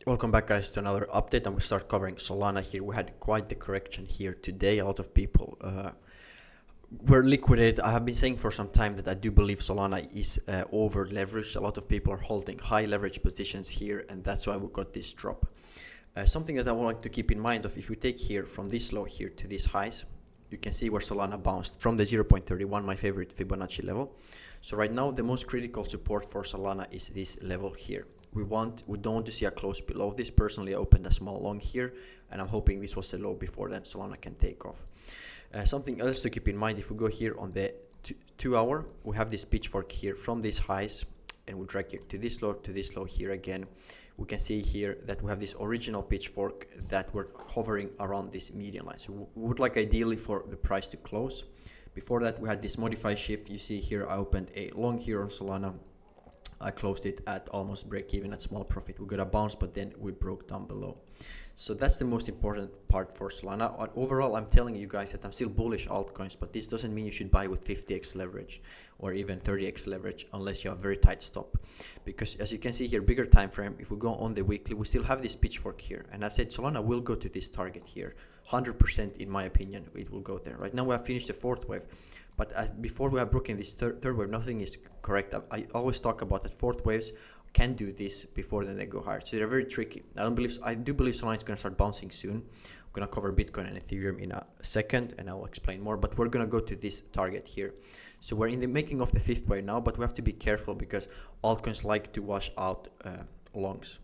Welcome back, guys, to another update, and we start covering Solana here. We had quite the correction here today. A lot of people were liquidated. I have been saying for some time that I do believe Solana is over leveraged. A lot of people are holding high leverage positions here, and that's why we got this drop. Something that I would like to keep in mind of, if we take here from this low here to these highs, you can see where Solana bounced from the 0.31, my favorite Fibonacci level. So right now, the most critical support for Solana is this level here. We don't want to see a close below this. Personally, I opened a small long here, and I'm hoping this was a low before then Solana can take off. Something else to keep in mind, if we go here on the 2 hour, we have this pitchfork here from these highs, and we drag here to this low here again. We can see here that we have this original pitchfork that we're hovering around this median line. So we would like ideally for the price to close. Before that, we had this modified shift. You see here, I opened a long here on Solana. I closed it at almost break even at small profit. We got a bounce, but then we broke down below. So that's the most important part for Solana. Overall, I'm telling you guys that I'm still bullish altcoins, but this doesn't mean you should buy with 50x leverage or even 30x leverage unless you have a very tight stop. Because as you can see here, bigger time frame, if we go on the weekly, we still have this pitchfork here. And I said Solana will go to this target here. 100% in my opinion, it will go there. Right now we have finished the fourth wave. But before we have broken this third wave, nothing is correct. I always talk about that fourth waves can do this before then they go higher. So they're very tricky. I do believe Solana is going to start bouncing soon. I'm going to cover Bitcoin and Ethereum in a second, and I'll explain more. But we're going to go to this target here. So we're in the making of the fifth wave now, but we have to be careful because altcoins like to wash out longs.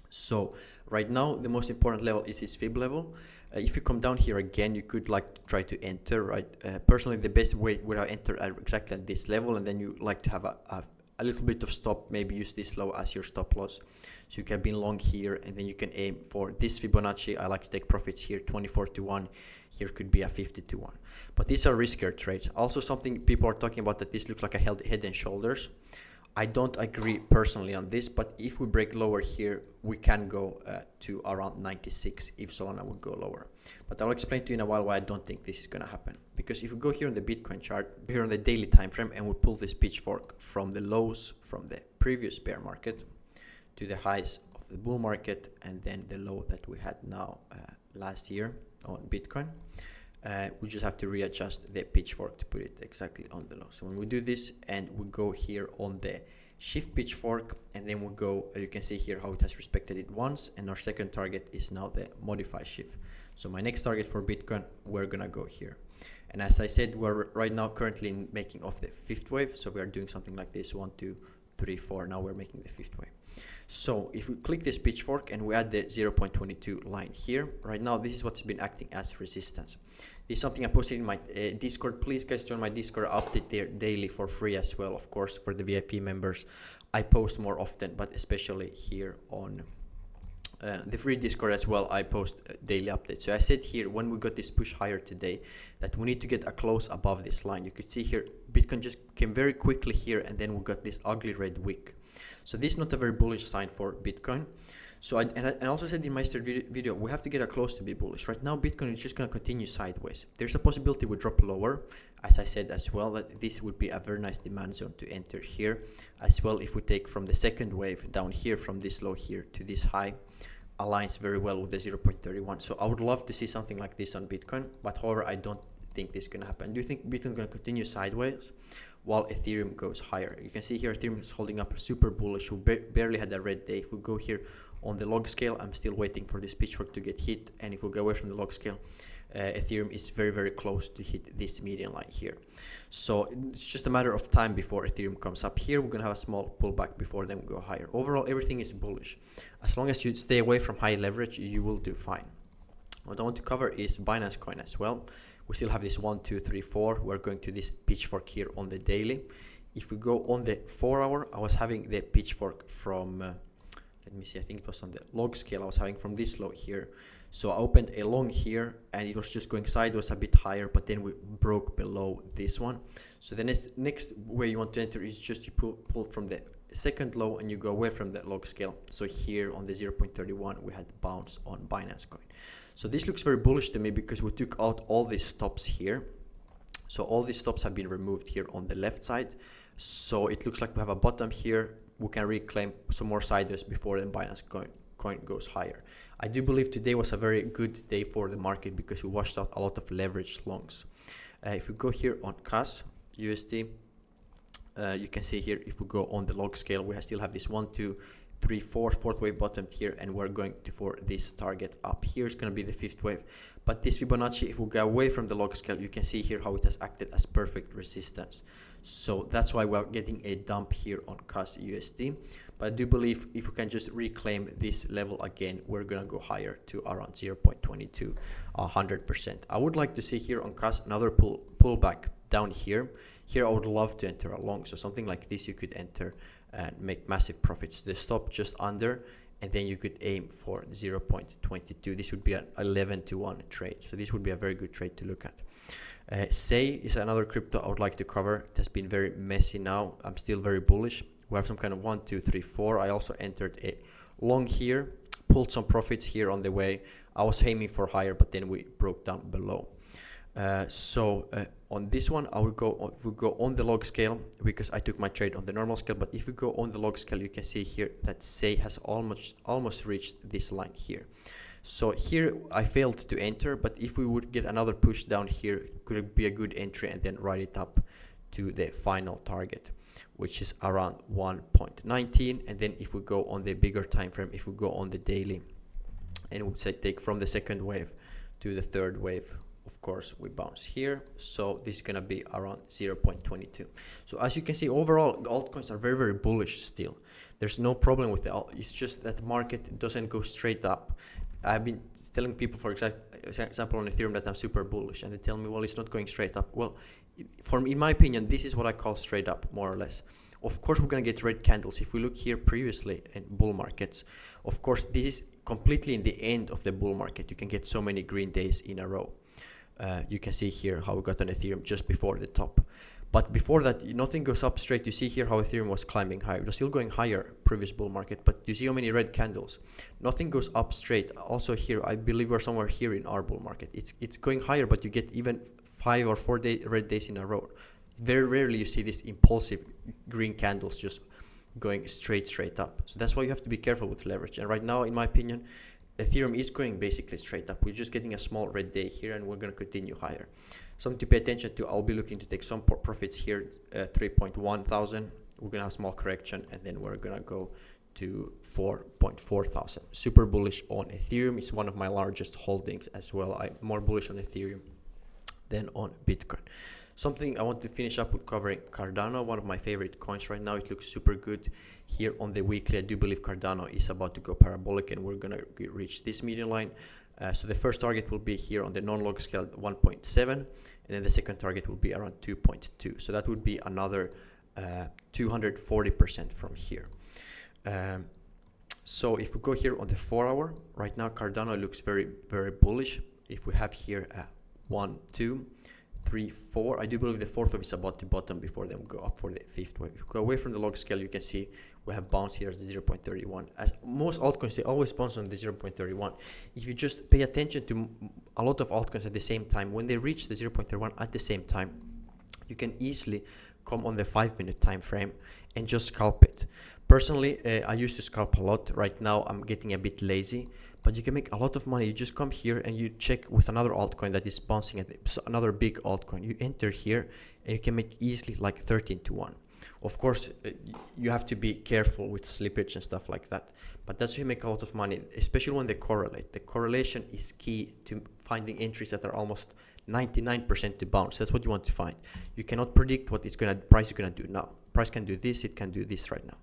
So right now, the most important level is this fib level. If you come down here again, you could like try to enter, right? Personally, the best way would have entered at exactly at this level, and then you like to have a little bit of stop, maybe use this low as your stop loss. So you can be long here, and then you can aim for this Fibonacci. I like to take profits here, 24-1. Here could be a 50-1. But these are riskier trades. Also, something people are talking about that this looks like a head and shoulders. I don't agree personally on this, but if we break lower here, we can go to around 96 if Solana would go lower. But I'll explain to you in a while why I don't think this is going to happen. Because if we go here on the Bitcoin chart, here on the daily time frame, and we pull this pitchfork from the lows from the previous bear market to the highs of the bull market, and then the low that we had now last year on Bitcoin. We just have to readjust the pitchfork to put it exactly on the low. So when we do this and we go here on the shift pitchfork, and then we go, you can see here how it has respected it once, and our second target is now the modify shift. So my next target for Bitcoin, we're gonna go here. And as I said, we're right now currently making of the fifth wave. So we are doing something like this, 1, 2, 3, 4. Now we're making the fifth wave. So if we click this pitchfork and we add the 0.22 line here, right now this is what's been acting as resistance. This is something I posted in my Discord. Please guys join my Discord, update there daily for free as well, of course, for the VIP members. I post more often, but especially here on the free Discord as well, I post daily updates. So I said here, when we got this push higher today, that we need to get a close above this line. You could see here, Bitcoin just came very quickly here, and then we got this ugly red wick. So this is not a very bullish sign for Bitcoin. So I also said in my video, we have to get a close to be bullish. Right now, Bitcoin is just going to continue sideways. There's a possibility we drop lower, as I said as well, that this would be a very nice demand zone to enter here. As well, if we take from the second wave down here, from this low here to this high, aligns very well with the 0.31. So I would love to see something like this on Bitcoin, but however, I don't think this is going to happen. Do you think Bitcoin is going to continue sideways while Ethereum goes higher? You can see here Ethereum is holding up super bullish. We barely had a red day. If we go here on the log scale, I'm still waiting for this pitchfork to get hit, and if we go away from the log scale, Ethereum is very, very close to hit this median line here. So it's just a matter of time before Ethereum comes up here. We're going to have a small pullback before then we go higher. Overall, everything is bullish. As long as you stay away from high leverage, you will do fine. What I want to cover is Binance Coin as well. We still have this 1, 2, 3, 4. We're going to this pitchfork here on the daily. If we go on the 4 hour, I was having the pitchfork from, let me see, I think it was on the log scale. I was having from this low here. So I opened a long here, and it was just going sideways a bit higher, but then we broke below this one. So the next way you want to enter is just you pull from the second low and you go away from the log scale. So here on the 0.31, we had the bounce on Binance Coin. So this looks very bullish to me because we took out all these stops here. So all these stops have been removed here on the left side. So it looks like we have a bottom here. We can reclaim some more sideways before then Binance Coin coin goes higher. I do believe today was a very good day for the market because we washed out a lot of leverage longs. If we go here on xauusd, you can see here, if we go on the log scale, we still have this 1, 2, 3, 4, fourth wave bottom here, and we're going to for this target up here is going to be the fifth wave. But this Fibonacci, if we go away from the log scale, you can see here how it has acted as perfect resistance. So that's why we're getting a dump here on xauusd. But I do believe if we can just reclaim this level again, we're gonna go higher to around 0.22, 100%. I would like to see here on CAS another pullback down here. Here I would love to enter a long, so something like this you could enter and make massive profits. The stop just under, and then you could aim for 0.22. This would be an 11-to-1 trade, so this would be a very good trade to look at. Say is another crypto I would like to cover. It has been very messy now. I'm still very bullish. We have some kind of 1, 2, 3, 4. I also entered a long here, pulled some profits here on the way. I was aiming for higher, but then we broke down below. On this one, I would go on the log scale because I took my trade on the normal scale. But if we go on the log scale, you can see here that Say has almost reached this line here. So here I failed to enter, but if we would get another push down here, it could be a good entry and then ride it up to the final target, which is around 1.19. And then if we go on the bigger time frame, if we go on the daily, and we would say take from the second wave to the third wave, of course we bounce here. So this is gonna be around 0.22. So as you can see, overall the altcoins are very, very bullish still. There's no problem with the it's just that the market doesn't go straight up. I've been telling people, for example, on Ethereum that I'm super bullish, and they tell me, well, it's not going straight up. Well, in my opinion, this is what I call straight up, more or less. Of course, we're going to get red candles. If we look here previously in bull markets, of course, this is completely in the end of the bull market. You can get so many green days in a row. You can see here how we got on Ethereum just before the top. But before that, nothing goes up straight. You see here how Ethereum was climbing higher. It was still going higher previous bull market, but you see how many red candles. Nothing goes up straight. Also here, I believe we're somewhere here in our bull market. It's going higher, but you get even 5 or 4 red days in a row. Very rarely you see these impulsive green candles just going straight up. So that's why you have to be careful with leverage. And right now, in my opinion, Ethereum is going basically straight up. We're just getting a small red day here, and we're going to continue higher. Something to pay attention to, I'll be looking to take some profits here, 3.1 thousand. We're going to have a small correction, and then we're going to go to 4.4 thousand. Super bullish on Ethereum. It's one of my largest holdings as well. I'm more bullish on Ethereum than on Bitcoin. Something I want to finish up with covering Cardano, one of my favorite coins right now. It looks super good here on the weekly. I do believe Cardano is about to go parabolic, and we're going to reach this median line. So the first target will be here on the non-log scale 1.7, and then the second target will be around 2.2. So that would be another 240% from here. So if we go here on the 4 hour, right now Cardano looks very, very bullish. If we have here 1, 2, 3, 4, I do believe the fourth wave is about to bottom before then we go up for the fifth wave. If we go away from the log scale, you can see we have bounce here at the 0.31. As most altcoins, they always bounce on the 0.31. If you just pay attention to a lot of altcoins at the same time, when they reach the 0.31 at the same time, you can easily come on the 5-minute time frame and just scalp it. Personally, I used to scalp a lot. Right now, I'm getting a bit lazy, but you can make a lot of money. You just come here and you check with another altcoin that is bouncing at another big altcoin. You enter here and you can make easily like 13-to-1. Of course, you have to be careful with slippage and stuff like that, but that's how you make a lot of money, especially when they correlate. The correlation is key to finding entries that are almost 99% to bounce. That's what you want to find. You cannot predict what price is gonna do now. Price can do this, it can do this right now,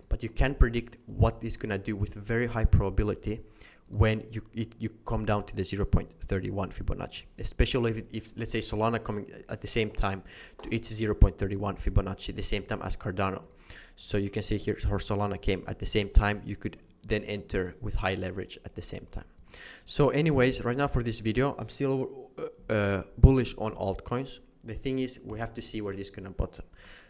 but you can predict what it's gonna do with very high probability when you come down to the 0.31 Fibonacci, especially if let's say Solana coming at the same time to its 0.31 Fibonacci, the same time as Cardano. So you can see here how Solana came at the same time. You could then enter with high leverage at the same time. So anyways, right now for this video, I'm still bullish on altcoins. The thing is, we have to see where this is gonna bottom,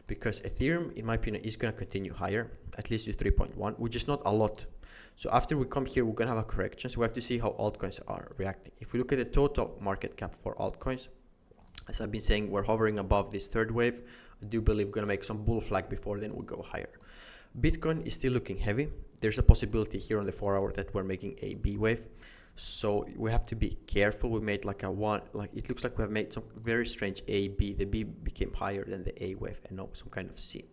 because Ethereum, in my opinion, is gonna continue higher, at least to 3.1, which is not a lot. So after we come here, we're going to have a correction. So we have to see how altcoins are reacting. If we look at the total market cap for altcoins, as I've been saying, we're hovering above this third wave. I do believe we're going to make some bull flag before then we'll go higher. Bitcoin is still looking heavy. There's a possibility here on the 4-hour that we're making a B wave. So we have to be careful. We made like a one, like it looks like we have made some very strange A, B. The B became higher than the A wave and now some kind of C.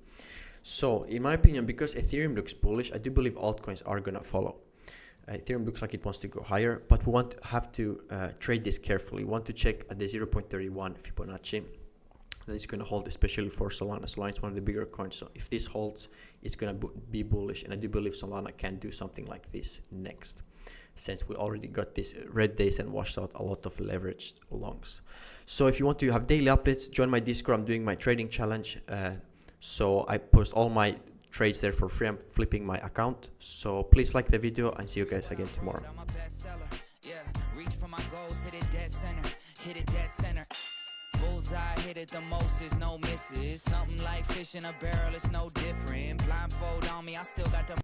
So in my opinion, because Ethereum looks bullish, I do believe altcoins are gonna follow. Ethereum looks like it wants to go higher, but we have to trade this carefully. We want to check at the 0.31 Fibonacci. That is going to hold, especially for Solana. Solana is one of the bigger coins, so if this holds, it's going to be bullish, and I do believe Solana can do something like this next, since we already got this red days and washed out a lot of leveraged longs. So if you want to have daily updates, join my Discord. I'm doing my trading challenge, so I post all my trades there for free. I'm flipping my account, so please like the video and see you guys again tomorrow. Bullseye, hit it the most, is no misses. Something like fish in a barrel, it's no different. Blindfold on me, I still got the